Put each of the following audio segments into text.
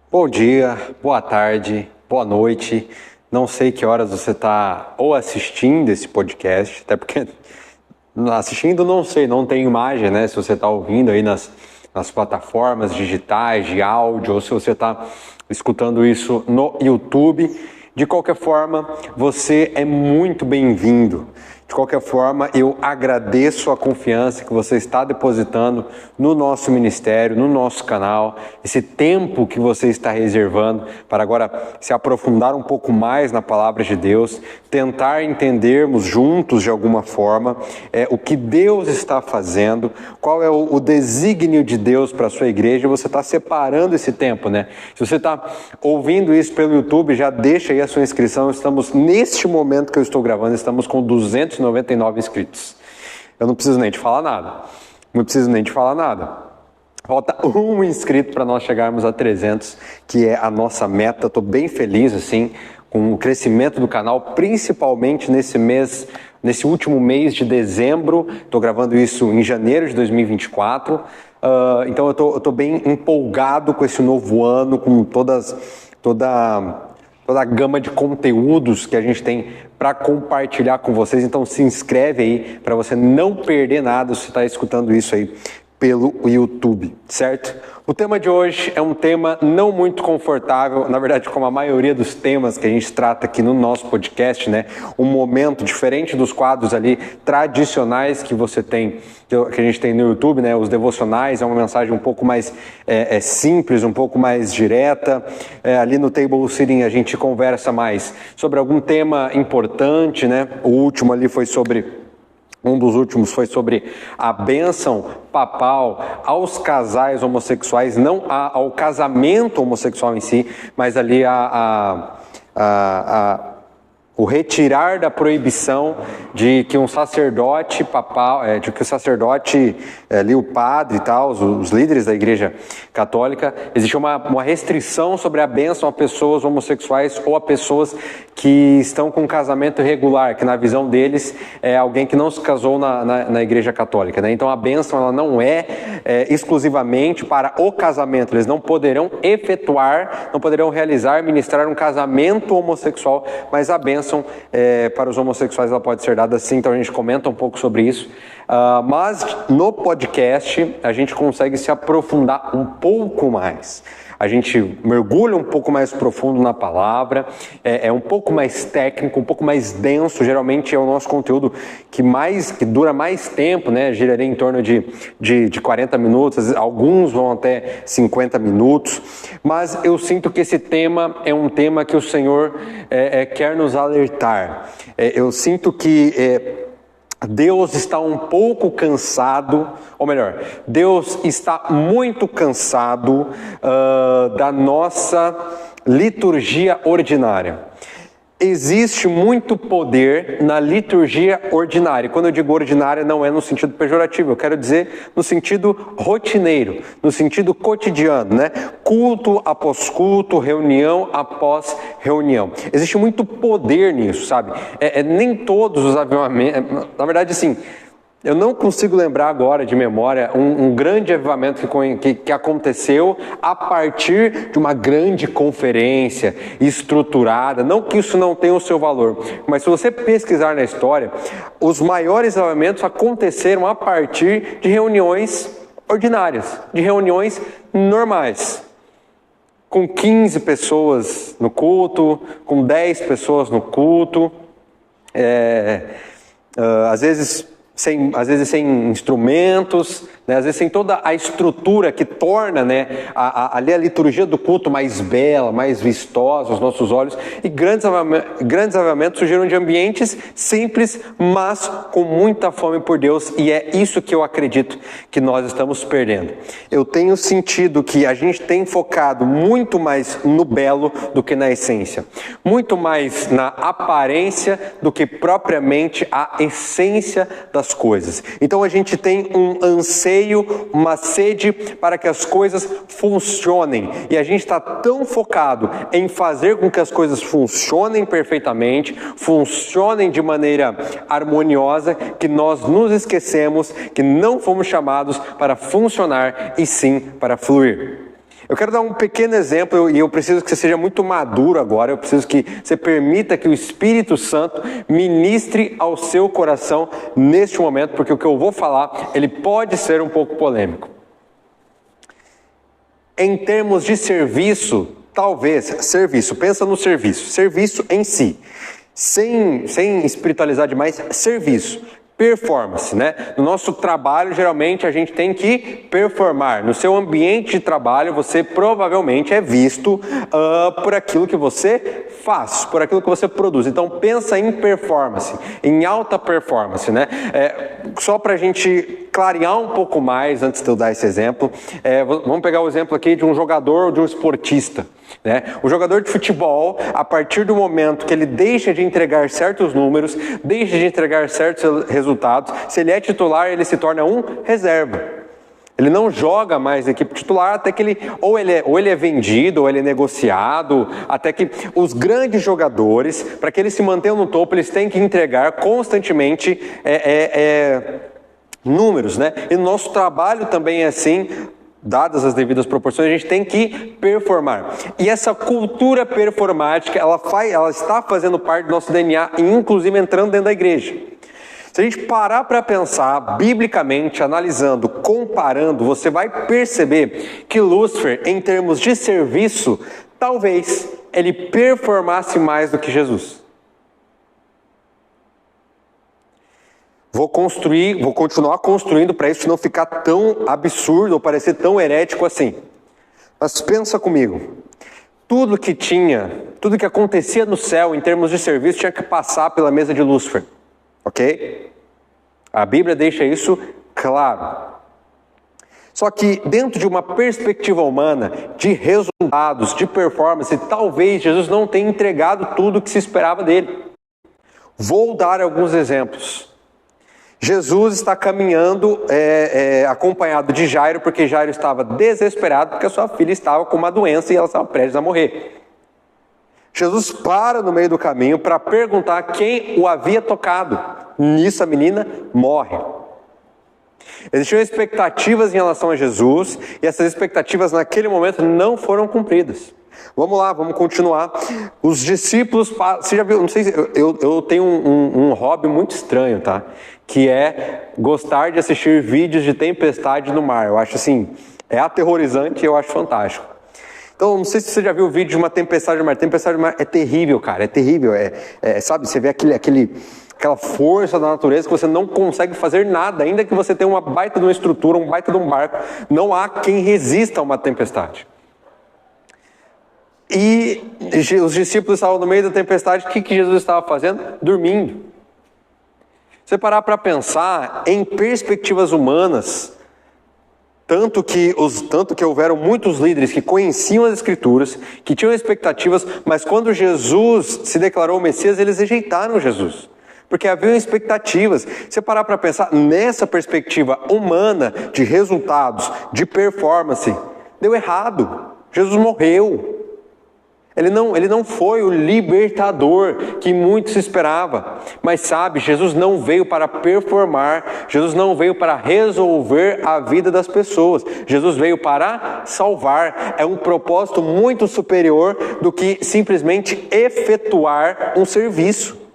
Bom dia, boa tarde, boa noite. Não sei que horas você está ou assistindo esse podcast, até porque assistindo não sei, não tem imagem, né? Se você está ouvindo aí nas plataformas digitais de áudio ou se você está escutando isso no YouTube. De qualquer forma, você é muito bem-vindo. De qualquer forma, eu agradeço a confiança que você está depositando no nosso ministério, no nosso canal, esse tempo que você está reservando para agora se aprofundar um pouco mais na palavra de Deus, tentar entendermos juntos de alguma forma o que Deus está fazendo, qual é o desígnio de Deus para a sua igreja. Você está separando esse tempo, né? Se você está ouvindo isso pelo YouTube, já deixa aí a sua inscrição. Estamos, neste momento que eu estou gravando, estamos com 299 inscritos. Eu não preciso nem te falar nada. Falta um inscrito para nós chegarmos a 300, que é a nossa meta. Estou bem feliz, assim, com o crescimento do canal, principalmente nesse último mês de dezembro. Estou gravando isso em janeiro de 2024. Então eu estou bem empolgado com esse novo ano, com toda a gama de conteúdos que a gente tem para compartilhar com vocês. Então se inscreve aí para você não perder nada se você está escutando isso aí pelo YouTube, certo? O tema de hoje é um tema não muito confortável, na verdade, como a maioria dos temas que a gente trata aqui no nosso podcast, né? Um momento diferente dos quadros ali tradicionais que você tem, que a gente tem no YouTube, né? Os devocionais, é uma mensagem um pouco mais simples, um pouco mais direta. Ali no Table Sitting a gente conversa mais sobre algum tema importante, né? Um dos últimos foi sobre a bênção papal aos casais homossexuais, não ao casamento homossexual em si, mas ali o retirar da proibição de que um sacerdote papal, ali o padre e tal, os líderes da Igreja Católica, existe uma restrição sobre a bênção a pessoas homossexuais ou a pessoas que estão com um casamento irregular, que na visão deles é alguém que não se casou na Igreja Católica, né? Então a bênção ela não é exclusivamente para o casamento. Eles não poderão realizar, ministrar um casamento homossexual, mas a bênção para os homossexuais ela pode ser dada sim. Então a gente comenta um pouco sobre isso, mas no podcast a gente consegue se aprofundar um pouco mais. A gente mergulha um pouco mais profundo na palavra, é um pouco mais técnico, um pouco mais denso. Geralmente é o nosso conteúdo que dura mais tempo, né? Giraria em torno de 40 minutos, alguns vão até 50 minutos. Mas eu sinto que esse tema é um tema que o Senhor quer nos alertar. Eu sinto que Deus está um pouco cansado, ou melhor, Deus está muito cansado da nossa liturgia ordinária. Existe muito poder na liturgia ordinária. Quando eu digo ordinária, não é no sentido pejorativo, eu quero dizer no sentido rotineiro, no sentido cotidiano, né? Culto após culto, reunião após reunião. Existe muito poder nisso, sabe? Nem todos os avivamentos, na verdade, assim, eu não consigo lembrar agora de memória um grande avivamento que aconteceu a partir de uma grande conferência estruturada. Não que isso não tenha o seu valor, mas se você pesquisar na história, os maiores avivamentos aconteceram a partir de reuniões ordinárias, de reuniões normais. Com 15 pessoas no culto, com 10 pessoas no culto, às vezes sem instrumentos, né? Às vezes sem toda a estrutura que torna, né, ali a liturgia do culto mais bela, mais vistosa aos nossos olhos. E grandes avivamentos surgiram de ambientes simples, mas com muita fome por Deus, e é isso que eu acredito que nós estamos perdendo. Eu tenho sentido que a gente tem focado muito mais no belo do que na essência, muito mais na aparência do que propriamente a essência das coisas. Então a gente tem um anseio, uma sede para que as coisas funcionem, e a gente está tão focado em fazer com que as coisas funcionem perfeitamente, funcionem de maneira harmoniosa, que nós nos esquecemos que não fomos chamados para funcionar e sim para fluir. Eu quero dar um pequeno exemplo e eu preciso que você seja muito maduro agora. Eu preciso que você permita que o Espírito Santo ministre ao seu coração neste momento, porque o que eu vou falar, ele pode ser um pouco polêmico. Em termos de serviço, talvez, serviço, pensa no serviço em si, sem espiritualizar demais, serviço. Performance, né? No nosso trabalho, geralmente, a gente tem que performar. No seu ambiente de trabalho, você provavelmente é visto por aquilo que você faz, por aquilo que você produz. Então, pensa em performance, em alta performance, né? Só para a gente clarear um pouco mais, antes de eu dar esse exemplo, vamos pegar o exemplo aqui de um jogador ou de um esportista. Né? O jogador de futebol, a partir do momento que ele deixa de entregar certos números, deixa de entregar certos resultados, se ele é titular, ele se torna um reserva. Ele não joga mais na equipe titular até que ele é vendido, ou ele é negociado, até que os grandes jogadores, para que eles se mantenham no topo, eles têm que entregar constantemente números, né? E no nosso trabalho também é assim. Dadas as devidas proporções, a gente tem que performar. E essa cultura performática, ela está fazendo parte do nosso DNA, inclusive entrando dentro da igreja. Se a gente parar para pensar, biblicamente, analisando, comparando, você vai perceber que Lúcifer, em termos de serviço, talvez ele performasse mais do que Jesus. Vou continuar construindo para isso não ficar tão absurdo ou parecer tão herético assim. Mas pensa comigo, tudo que acontecia no céu em termos de serviço tinha que passar pela mesa de Lúcifer, ok? A Bíblia deixa isso claro. Só que dentro de uma perspectiva humana, de resultados, de performance, talvez Jesus não tenha entregado tudo o que se esperava dele. Vou dar alguns exemplos. Jesus está caminhando acompanhado de Jairo, porque Jairo estava desesperado, porque a sua filha estava com uma doença e ela estava prestes a morrer. Jesus para no meio do caminho para perguntar quem o havia tocado. Nisso a menina morre. Existiam expectativas em relação a Jesus, e essas expectativas naquele momento não foram cumpridas. Vamos lá, vamos continuar. Os discípulos, você já viu, não sei se, eu tenho um hobby muito estranho, tá? Que é gostar de assistir vídeos de tempestade no mar. Eu acho assim, é aterrorizante e eu acho fantástico. Então, não sei se você já viu o vídeo de uma tempestade no mar. Tempestade no mar é terrível, cara, é terrível. Sabe, você vê aquela força da natureza que você não consegue fazer nada, ainda que você tenha uma baita de uma estrutura, um baita de um barco, não há quem resista a uma tempestade. E os discípulos estavam no meio da tempestade, o que Jesus estava fazendo? Dormindo. Se você parar para pensar em perspectivas humanas, tanto que houveram muitos líderes que conheciam as Escrituras, que tinham expectativas, mas quando Jesus se declarou o Messias, eles rejeitaram Jesus. Porque haviam expectativas. Se você parar para pensar nessa perspectiva humana, de resultados, de performance, deu errado. Jesus morreu. Ele não foi o libertador que muito se esperava. Mas sabe, Jesus não veio para performar, Jesus não veio para resolver a vida das pessoas. Jesus veio para salvar. É um propósito muito superior do que simplesmente efetuar um serviço.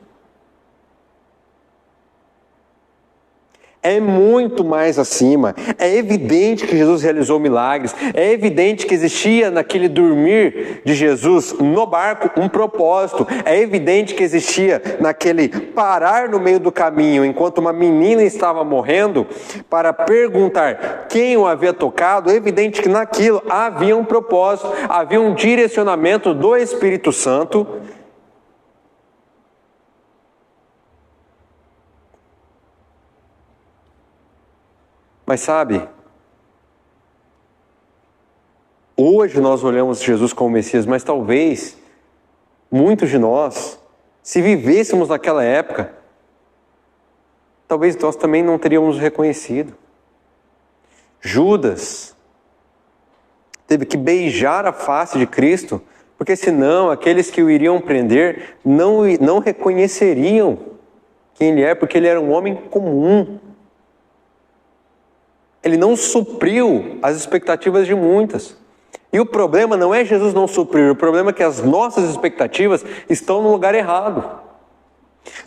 É muito mais acima. É evidente que Jesus realizou milagres. É evidente que existia naquele dormir de Jesus no barco um propósito. É evidente que existia naquele parar no meio do caminho enquanto uma menina estava morrendo para perguntar quem o havia tocado. É evidente que naquilo havia um propósito, havia um direcionamento do Espírito Santo. Mas sabe, hoje nós olhamos Jesus como Messias, mas talvez muitos de nós, se vivêssemos naquela época, talvez nós também não teríamos reconhecido. Judas teve que beijar a face de Cristo, porque senão aqueles que o iriam prender não reconheceriam quem ele é, porque ele era um homem comum. Ele não supriu as expectativas de muitas. E o problema não é Jesus não suprir, o problema é que as nossas expectativas estão no lugar errado.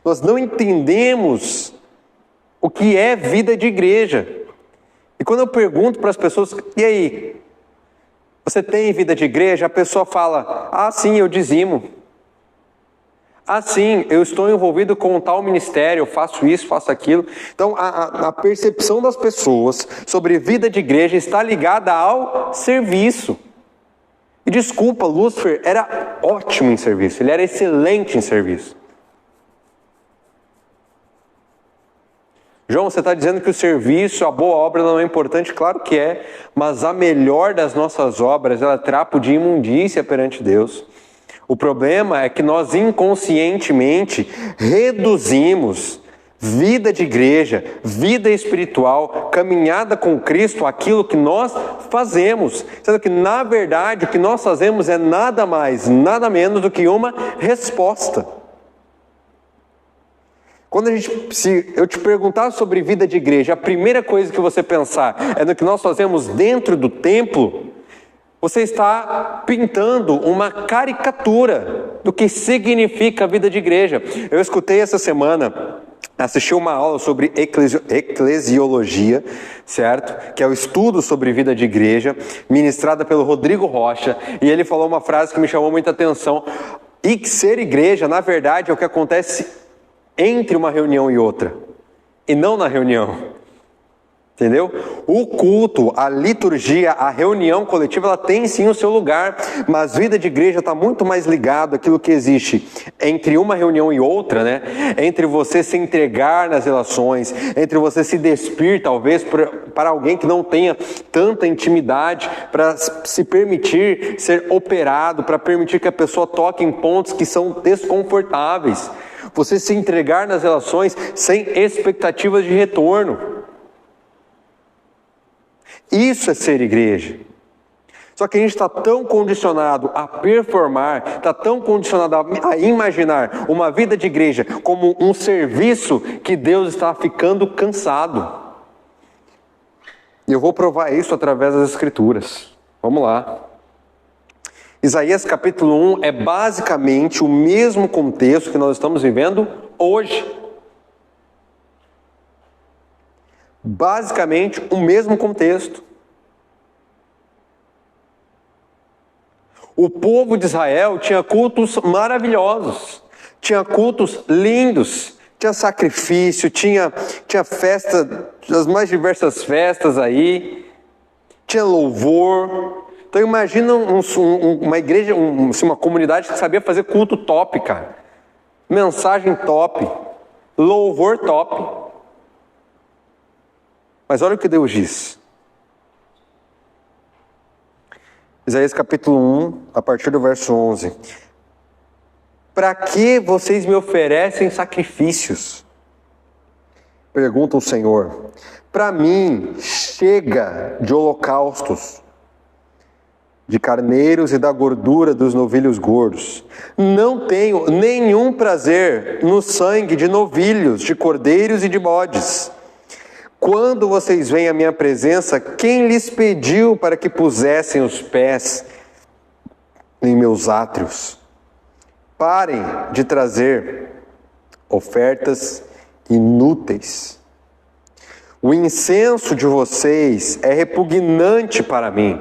Nós não entendemos o que é vida de igreja. E quando eu pergunto para as pessoas, e aí, você tem vida de igreja? A pessoa fala, ah sim, eu dizimo. Ah sim, eu estou envolvido com tal ministério, eu faço isso, faço aquilo. Então a percepção das pessoas sobre vida de igreja está ligada ao serviço. E desculpa, Lúcifer era ótimo em serviço, ele era excelente em serviço. João, você está dizendo que o serviço, a boa obra não é importante? Claro que é, mas a melhor das nossas obras, ela é trapo de imundícia perante Deus. O problema é que nós inconscientemente reduzimos vida de igreja, vida espiritual, caminhada com Cristo, aquilo que nós fazemos. Sendo que, na verdade, o que nós fazemos é nada mais, nada menos do que uma resposta. Quando se eu te perguntar sobre vida de igreja, a primeira coisa que você pensar é no que nós fazemos dentro do templo, você está pintando uma caricatura do que significa a vida de igreja. Eu escutei essa semana, assisti uma aula sobre eclesiologia, certo? Que é o estudo sobre vida de igreja, ministrada pelo Rodrigo Rocha, e ele falou uma frase que me chamou muita atenção. E ser igreja, na verdade, é o que acontece entre uma reunião e outra, e não na reunião. Entendeu? O culto, a liturgia, a reunião coletiva, ela tem sim o seu lugar, mas vida de igreja está muito mais ligado àquilo que existe entre uma reunião e outra, né? Entre você se entregar nas relações, entre você se despir, talvez, para alguém que não tenha tanta intimidade, para se permitir ser operado, para permitir que a pessoa toque em pontos que são desconfortáveis. Você se entregar nas relações sem expectativas de retorno. Isso é ser igreja. Só que a gente está tão condicionado a performar, está tão condicionado a imaginar uma vida de igreja como um serviço, que Deus está ficando cansado. E eu vou provar isso através das Escrituras. Vamos lá. Isaías capítulo 1 é basicamente o mesmo contexto que nós estamos vivendo hoje. Basicamente o mesmo contexto. O povo de Israel tinha cultos maravilhosos, tinha cultos lindos, tinha sacrifício, tinha festa, as mais diversas festas aí, tinha louvor. Então imagina uma igreja, uma comunidade que sabia fazer culto top, cara. Mensagem top, louvor top. Mas olha o que Deus diz. Isaías capítulo 1, a partir do verso 11. Para que vocês me oferecem sacrifícios? Pergunta o Senhor. Para mim, chega de holocaustos, de carneiros e da gordura dos novilhos gordos. Não tenho nenhum prazer no sangue de novilhos, de cordeiros e de bodes. Quando vocês vêm à minha presença, quem lhes pediu para que pusessem os pés em meus átrios? Parem de trazer ofertas inúteis. O incenso de vocês é repugnante para mim.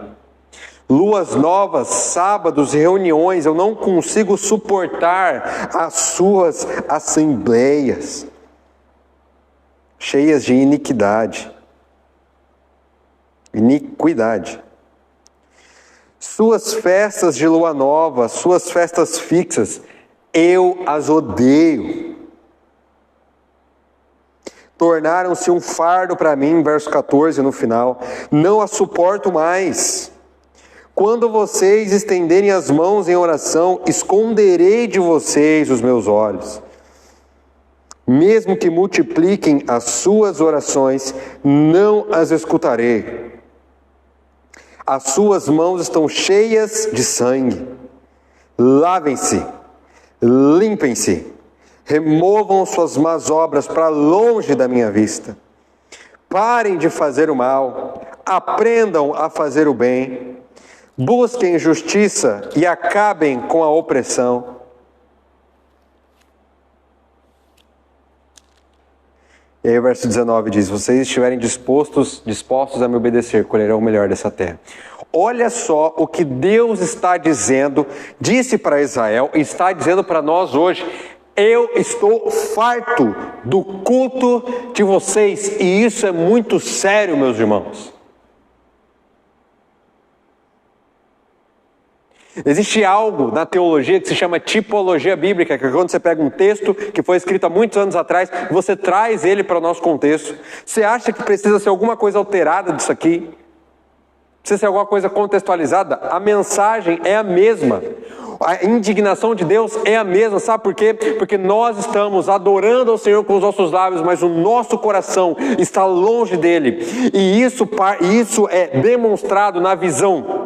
Luas novas, sábados e reuniões, eu não consigo suportar as suas assembleias, cheias de iniquidade. Suas festas de lua nova, suas festas fixas, eu as odeio. Tornaram-se um fardo para mim, verso 14 no final. Não as suporto mais. Quando vocês estenderem as mãos em oração, esconderei de vocês os meus olhos. Mesmo que multipliquem as suas orações, não as escutarei. As suas mãos estão cheias de sangue. Lavem-se, limpem-se, removam suas más obras para longe da minha vista. Parem de fazer o mal, aprendam a fazer o bem. Busquem justiça e acabem com a opressão. E aí o verso 19 diz: vocês estiverem dispostos a me obedecer, colherão o melhor dessa terra. Olha só o que Deus está dizendo, disse para Israel e está dizendo para nós hoje. Eu estou farto do culto de vocês, e isso é muito sério, meus irmãos. Existe algo na teologia que se chama tipologia bíblica, que é quando você pega um texto que foi escrito há muitos anos atrás, você traz ele para o nosso contexto. Você acha que precisa ser alguma coisa alterada disso aqui? Precisa ser alguma coisa contextualizada? A mensagem é a mesma. A indignação de Deus é a mesma, sabe por quê? Porque nós estamos adorando ao Senhor com os nossos lábios, mas o nosso coração está longe dele. E isso é demonstrado na visão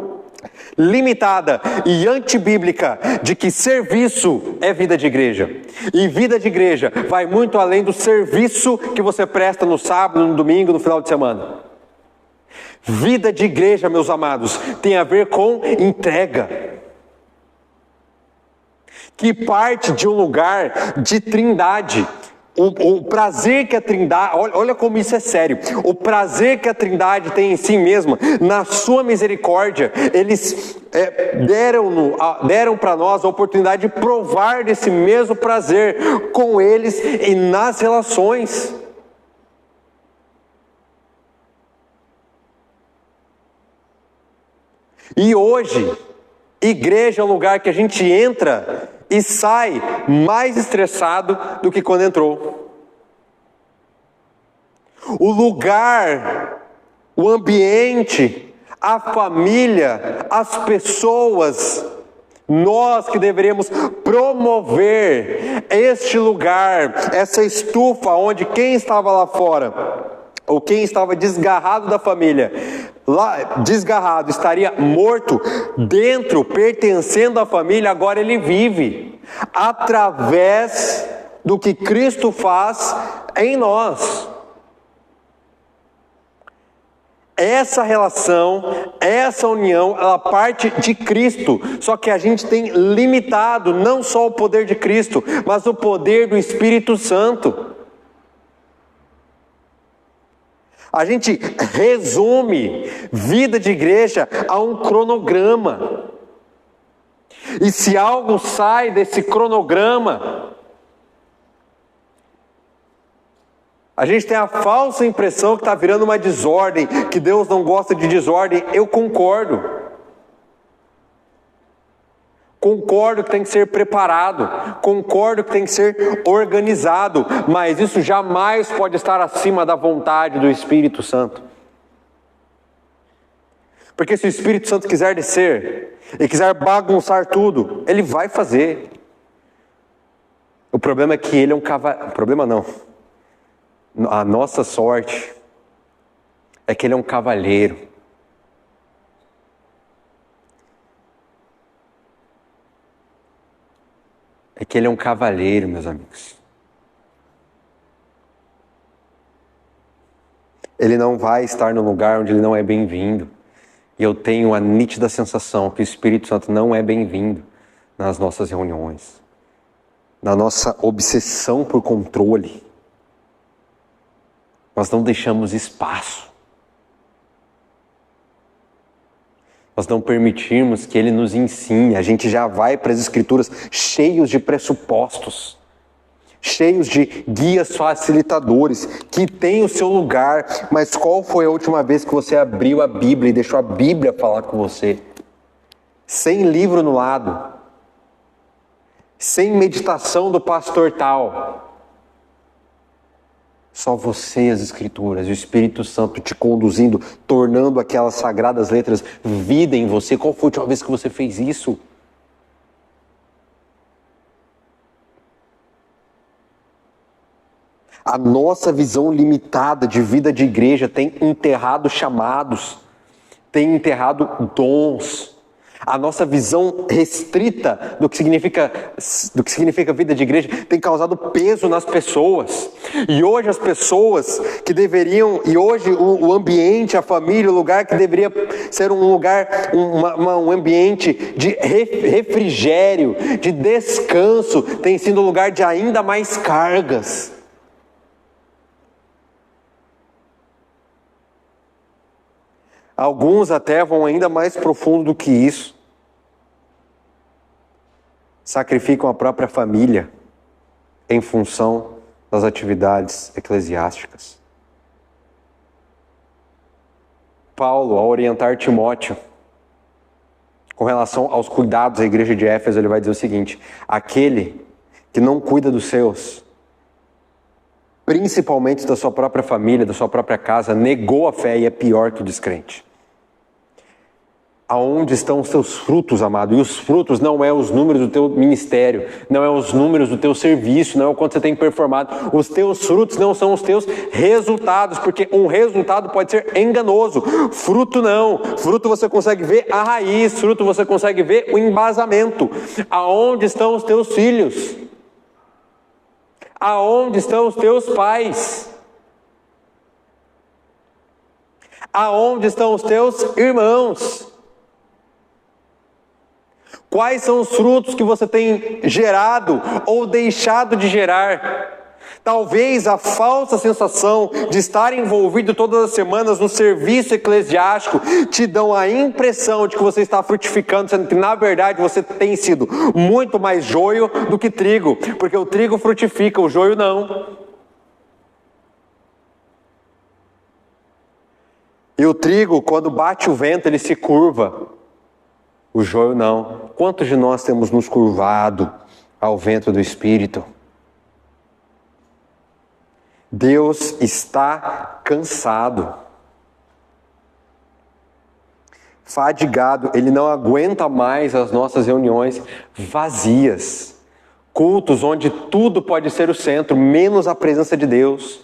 limitada e antibíblica de que serviço é vida de igreja. E vida de igreja vai muito além do serviço que você presta no sábado, no domingo, no final de semana. Vida de igreja, meus amados, tem a ver com entrega, que parte de um lugar de trindade. O prazer que a trindade, olha como isso é sério, o prazer que a trindade tem em si mesma, na sua misericórdia, eles deram para nós a oportunidade de provar desse mesmo prazer com eles e nas relações. E hoje, igreja é um lugar que a gente entra e sai mais estressado do que quando entrou. O lugar, o ambiente, a família, as pessoas, nós que deveríamos promover este lugar, essa estufa onde quem estava lá fora, ou quem estava desgarrado da família, lá desgarrado, estaria morto, dentro, pertencendo à família, agora ele vive, através do que Cristo faz em nós. Essa relação, essa união, ela parte de Cristo, só que a gente tem limitado não só o poder de Cristo, mas o poder do Espírito Santo. A gente resume vida de igreja a um cronograma. E se algo sai desse cronograma, a gente tem a falsa impressão que está virando uma desordem, que Deus não gosta de desordem. Eu concordo. Concordo que tem que ser preparado, concordo que tem que ser organizado, mas isso jamais pode estar acima da vontade do Espírito Santo. Porque se o Espírito Santo quiser descer e quiser bagunçar tudo, ele vai fazer. O problema é que ele é um cavaleiro. O problema não. A nossa sorte é que ele é um cavalheiro. É que ele é um cavalheiro, meus amigos. Ele não vai estar no lugar onde ele não é bem-vindo. E eu tenho a nítida sensação que o Espírito Santo não é bem-vindo nas nossas reuniões, na nossa obsessão por controle. Nós não deixamos espaço. Nós não permitimos que Ele nos ensine. A gente já vai para as Escrituras cheios de pressupostos, cheios de guias facilitadores, que têm o seu lugar. Mas qual foi a última vez que você abriu a Bíblia e deixou a Bíblia falar com você? Sem livro no lado, sem meditação do pastor tal. Só você e as Escrituras, e o Espírito Santo te conduzindo, tornando aquelas sagradas letras vida em você. Qual foi a última vez que você fez isso? A nossa visão limitada de vida de igreja tem enterrado chamados, tem enterrado dons. A nossa visão restrita do que significa vida de igreja tem causado peso nas pessoas. E hoje as pessoas que deveriam, e hoje o ambiente, a família, o lugar que deveria ser um lugar, um ambiente de refrigério, de descanso, tem sido um lugar de ainda mais cargas. Alguns até vão ainda mais profundo do que isso. Sacrificam a própria família em função das atividades eclesiásticas. Paulo, ao orientar Timóteo com relação aos cuidados da igreja de Éfeso, ele vai dizer o seguinte: aquele que não cuida dos seus, principalmente da sua própria família, da sua própria casa, negou a fé e é pior que o descrente. Aonde estão os teus frutos, amado? E os frutos não é os números do teu ministério, não é os números do teu serviço, não é o quanto você tem performado. Os teus frutos não são os teus resultados, porque um resultado pode ser enganoso. Fruto não. Fruto você consegue ver a raiz, fruto você consegue ver o embasamento. Aonde estão os teus filhos? Aonde estão os teus pais? Aonde estão os teus irmãos? Quais são os frutos que você tem gerado ou deixado de gerar? Talvez a falsa sensação de estar envolvido todas as semanas no serviço eclesiástico te dão a impressão de que você está frutificando, sendo que na verdade você tem sido muito mais joio do que trigo, porque o trigo frutifica, o joio não. E o trigo, quando bate o vento, ele se curva. O joio não. Quantos de nós temos nos curvado ao vento do Espírito? Deus está cansado, fadigado, Ele não aguenta mais as nossas reuniões vazias, cultos onde tudo pode ser o centro, menos a presença de Deus,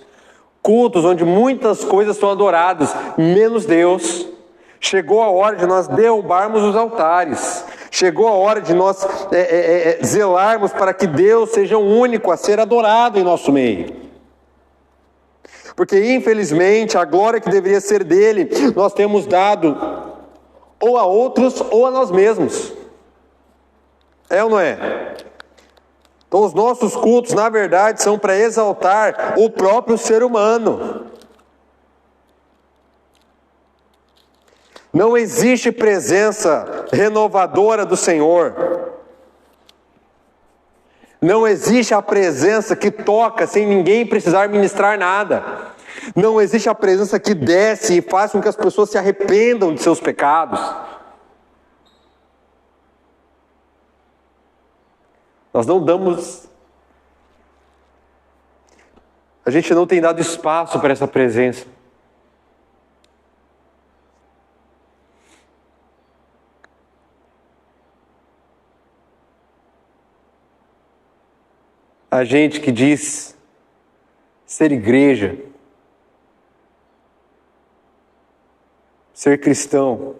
cultos onde muitas coisas são adoradas, menos Deus. Chegou a hora de nós derrubarmos os altares. Chegou a hora de nós zelarmos para que Deus seja o único a ser adorado em nosso meio. Porque infelizmente a glória que deveria ser dele, nós temos dado ou a outros ou a nós mesmos. É ou não é? Então os nossos cultos, na verdade, são para exaltar o próprio ser humano. Não existe presença renovadora do Senhor. Não existe a presença que toca sem ninguém precisar ministrar nada. Não existe a presença que desce e faz com que as pessoas se arrependam de seus pecados. Nós não damos... A gente não tem dado espaço para essa presença. A gente que diz ser igreja, ser cristão,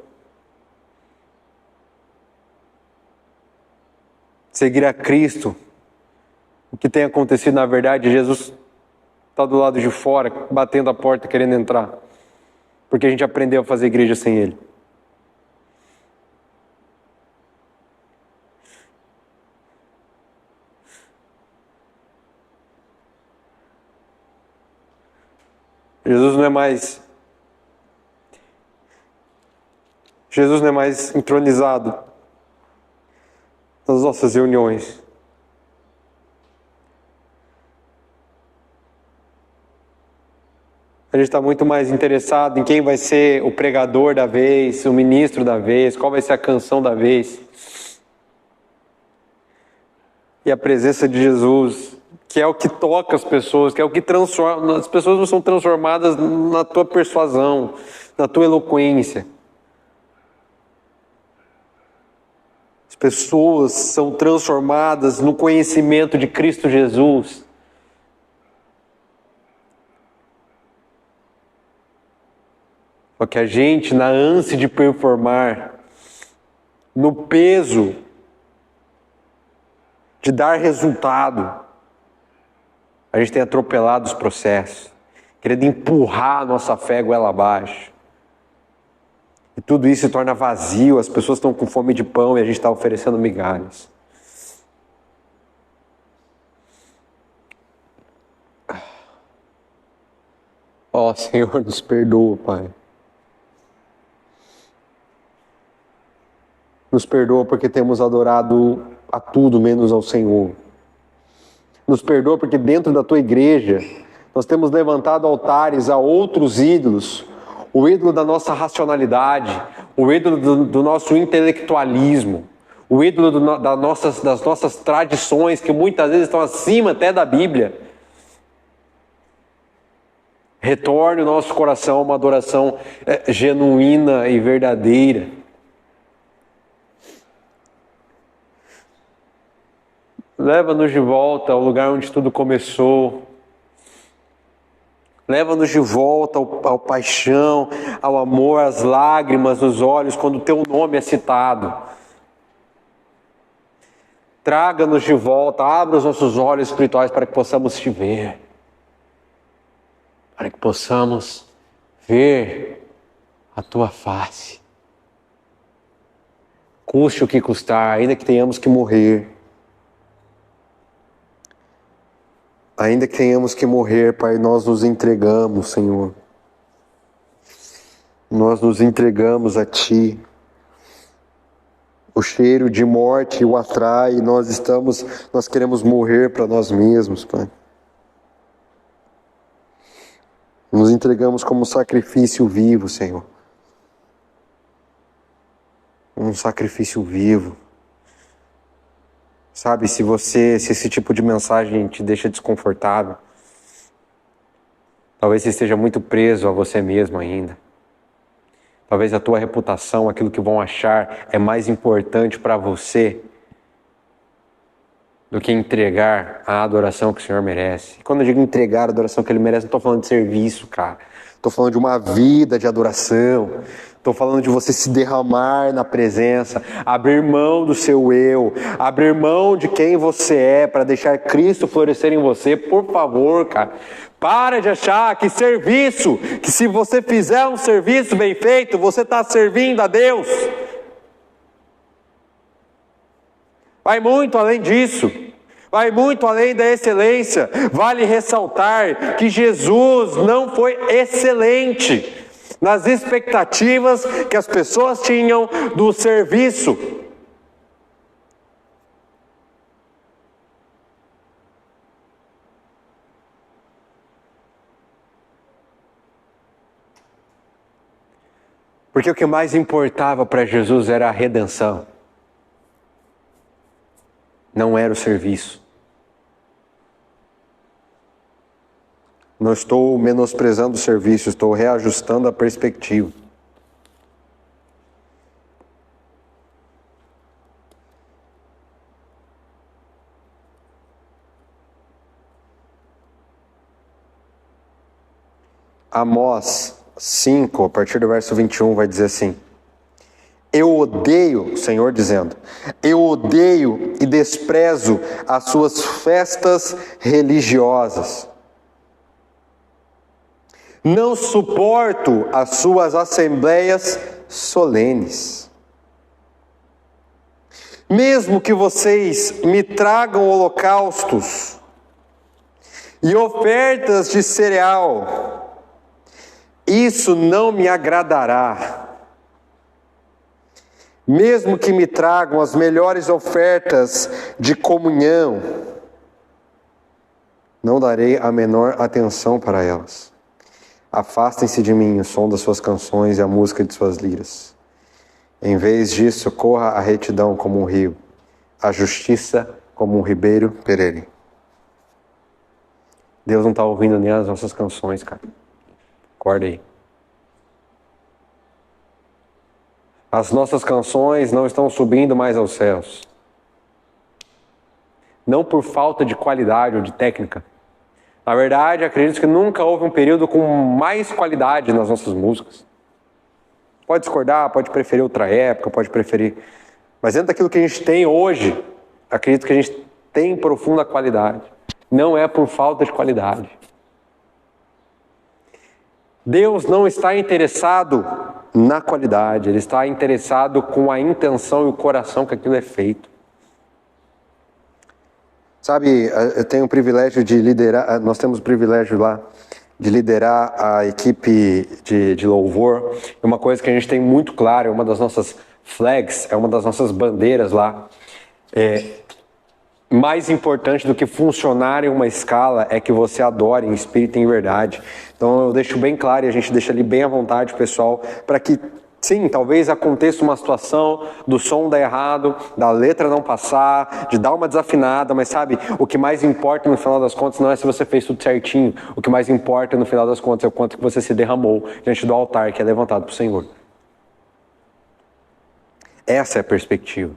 seguir a Cristo, o que tem acontecido na verdade, Jesus está do lado de fora, batendo a porta, querendo entrar, porque a gente aprendeu a fazer igreja sem Ele. Jesus não é mais entronizado nas nossas reuniões. A gente está muito mais interessado em quem vai ser o pregador da vez, o ministro da vez, qual vai ser a canção da vez. E a presença de Jesus, que é o que toca as pessoas, que é o que transforma. As pessoas não são transformadas na tua persuasão, na tua eloquência. As pessoas são transformadas no conhecimento de Cristo Jesus. Só que a gente, na ânsia de performar, no peso de dar resultado, a gente tem atropelado os processos, querendo empurrar a nossa fé goela abaixo. E tudo isso se torna vazio, as pessoas estão com fome de pão e a gente está oferecendo migalhas. Ó, Senhor, nos perdoa, Pai. Nos perdoa porque temos adorado a tudo menos ao Senhor. Nos perdoa porque dentro da Tua igreja nós temos levantado altares a outros ídolos. O ídolo da nossa racionalidade, o ídolo do nosso intelectualismo, o ídolo das nossas tradições que muitas vezes estão acima até da Bíblia. Retorne o nosso coração a uma adoração genuína e verdadeira. Leva-nos de volta ao lugar onde tudo começou. Leva-nos de volta ao paixão, ao amor, às lágrimas nos olhos quando o Teu nome é citado. Traga-nos de volta, abra os nossos olhos espirituais para que possamos Te ver. Para que possamos ver a Tua face. Custe o que custar, ainda que tenhamos que morrer. Ainda que tenhamos que morrer, Pai, nós nos entregamos, Senhor. Nós nos entregamos a Ti. O cheiro de morte o atrai, nós queremos morrer para nós mesmos, Pai. Nos entregamos como sacrifício vivo, Senhor. Um sacrifício vivo. Sabe, se esse tipo de mensagem te deixa desconfortável, talvez você esteja muito preso a você mesmo ainda. Talvez a tua reputação, aquilo que vão achar, é mais importante para você do que entregar a adoração que o Senhor merece. E quando eu digo entregar a adoração que Ele merece, não estou falando de serviço, cara. Estou falando de uma vida de adoração. Estou falando de você se derramar na presença, abrir mão do seu eu, abrir mão de quem você é para deixar Cristo florescer em você. Por favor, cara, para de achar que serviço, que se você fizer um serviço bem feito, você está servindo a Deus. Vai muito além disso. Vai muito além da excelência. Vale ressaltar que Jesus não foi excelente nas expectativas que as pessoas tinham do serviço. Porque o que mais importava para Jesus era a redenção. Não era o serviço. Não estou menosprezando o serviço, estou reajustando a perspectiva. Amós 5, a partir do verso 21, vai dizer assim: Eu odeio, o Senhor dizendo, eu odeio e desprezo as suas festas religiosas. Não suporto as suas assembleias solenes. Mesmo que vocês me tragam holocaustos e ofertas de cereal, isso não me agradará. Mesmo que me tragam as melhores ofertas de comunhão, não darei a menor atenção para elas. Afastem-se de mim o som das suas canções e a música de suas liras. Em vez disso, corra a retidão como um rio, a justiça como um ribeiro perene. Deus não está ouvindo nem as nossas canções, cara. Acorda aí. As nossas canções não estão subindo mais aos céus. Não por falta de qualidade ou de técnica. Na verdade, acredito que nunca houve um período com mais qualidade nas nossas músicas. Pode discordar, pode preferir outra época, pode preferir Mas dentro daquilo que a gente tem hoje, acredito que a gente tem profunda qualidade. Não é por falta de qualidade. Deus não está interessado na qualidade, Ele está interessado com a intenção e o coração que aquilo é feito. Sabe, eu tenho o privilégio de liderar, nós temos o privilégio lá de liderar a equipe de louvor. É uma coisa que a gente tem muito claro, é uma das nossas flags, é uma das nossas bandeiras lá. Mais importante do que funcionar em uma escala é que você adore em espírito e em verdade. Então eu deixo bem claro e a gente deixa ali bem à vontade, pessoal, para que, sim, talvez aconteça uma situação do som dar errado, da letra não passar, de dar uma desafinada, mas sabe, o que mais importa no final das contas não é se você fez tudo certinho, o que mais importa no final das contas é o quanto que você se derramou diante do altar que é levantado para o Senhor. Essa é a perspectiva.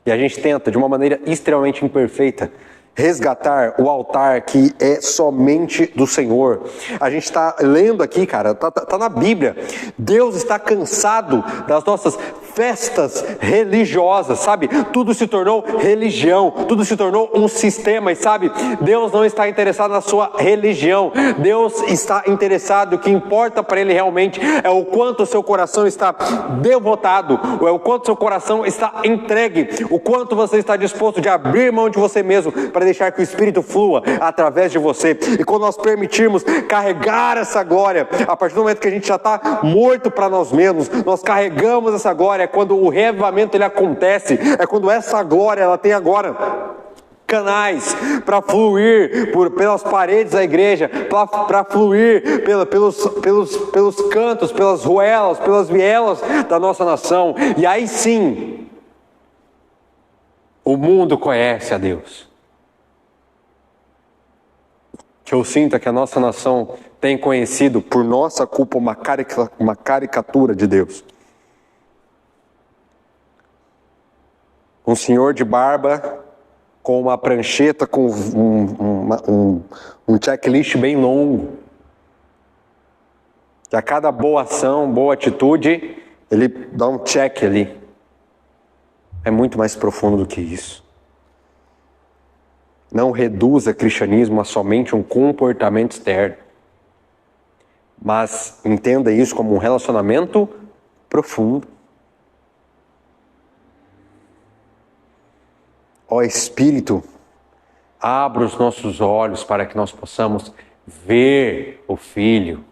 E a gente tenta, de uma maneira extremamente imperfeita, resgatar o altar que é somente do Senhor. A gente está lendo aqui, cara, tá na Bíblia. Deus está cansado das nossas festas religiosas, sabe? Tudo se tornou religião, tudo se tornou um sistema, e sabe? Deus não está interessado na sua religião. Deus está interessado, o que importa para Ele realmente é o quanto o seu coração está devotado, é o quanto o seu coração está entregue, o quanto você está disposto de abrir mão de você mesmo para deixar que o Espírito flua através de você. E quando nós permitirmos carregar essa glória, a partir do momento que a gente já está morto para nós mesmos, nós carregamos essa glória. É quando o reavivamento ele acontece, é quando essa glória ela tem agora canais para fluir pelas paredes da igreja, para fluir pelos cantos, pelas ruelas, pelas vielas da nossa nação. E aí sim, o mundo conhece a Deus. Que eu sinto que a nossa nação tem conhecido, por nossa culpa, uma caricatura de Deus. Um senhor de barba, com uma prancheta, com um checklist bem longo. Que a cada boa ação, boa atitude, ele dá um check ali. É muito mais profundo do que isso. Não reduza cristianismo a somente um comportamento externo. Mas entenda isso como um relacionamento profundo. Ó Espírito, abra os nossos olhos para que nós possamos ver o Filho.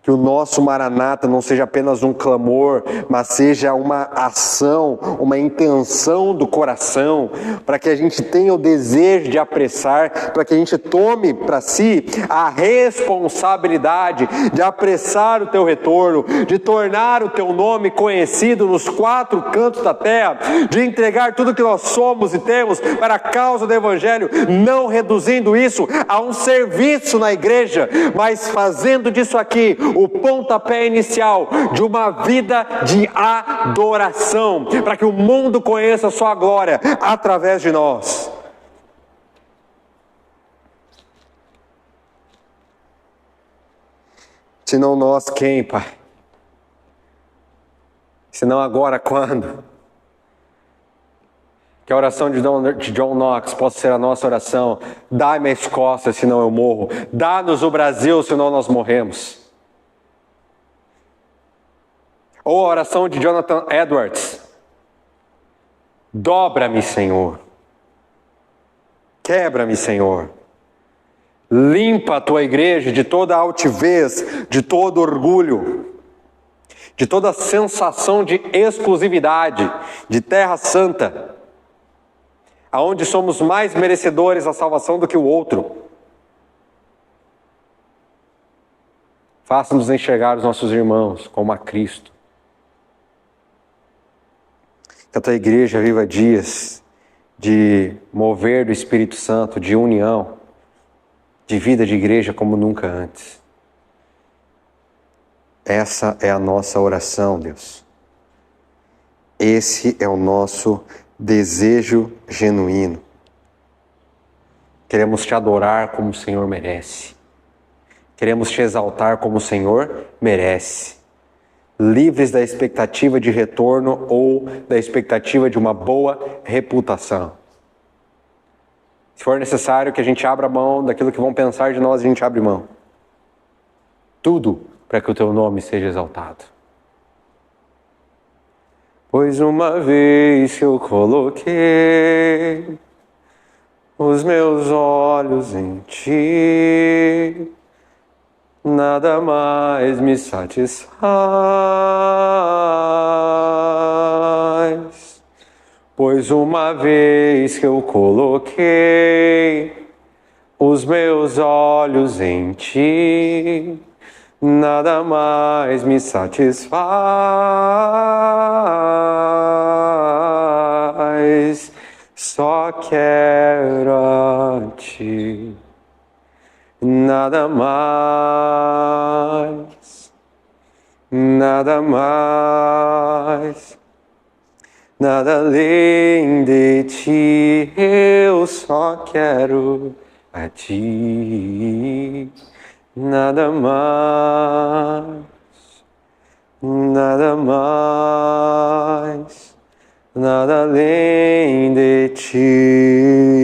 Que o nosso Maranata não seja apenas um clamor, mas seja uma ação, uma intenção do coração, para que a gente tenha o desejo de apressar, para que a gente tome para si a responsabilidade de apressar o teu retorno, de tornar o teu nome conhecido nos 4 cantos da terra, de entregar tudo que nós somos e temos para a causa do Evangelho, não reduzindo isso a um serviço na igreja, mas fazendo disso aqui o pontapé inicial de uma vida de adoração, para que o mundo conheça a sua glória através de nós. Se não nós, quem, Pai? Se não agora, quando? Que a oração de John Knox possa ser a nossa oração. Dá-me a Escócia, senão eu morro. Dá-nos o Brasil, senão nós morremos. Ou a oração de Jonathan Edwards. Dobra-me, Senhor. Quebra-me, Senhor. Limpa a tua igreja de toda altivez, de todo orgulho, de toda sensação de exclusividade, de terra santa, aonde somos mais merecedores da salvação do que o outro. Faça-nos enxergar os nossos irmãos como a Cristo. Que a tua igreja viva dias de mover do Espírito Santo, de união, de vida de igreja como nunca antes. Essa é a nossa oração, Deus. Esse é o nosso desejo genuíno. Queremos te adorar como o Senhor merece. Queremos te exaltar como o Senhor merece. livres da expectativa de retorno ou da expectativa de uma boa reputação. Se for necessário que a gente abra mão daquilo que vão pensar de nós, a gente abre mão. Tudo para que o teu nome seja exaltado. Pois uma vez que eu coloquei os meus olhos em ti, nada mais me satisfaz. Pois uma vez que eu coloquei os meus olhos em ti, nada mais me satisfaz. Só quero a ti, nada mais, nada mais, nada além de ti. Eu só quero a ti, nada mais, nada mais, nada além de ti.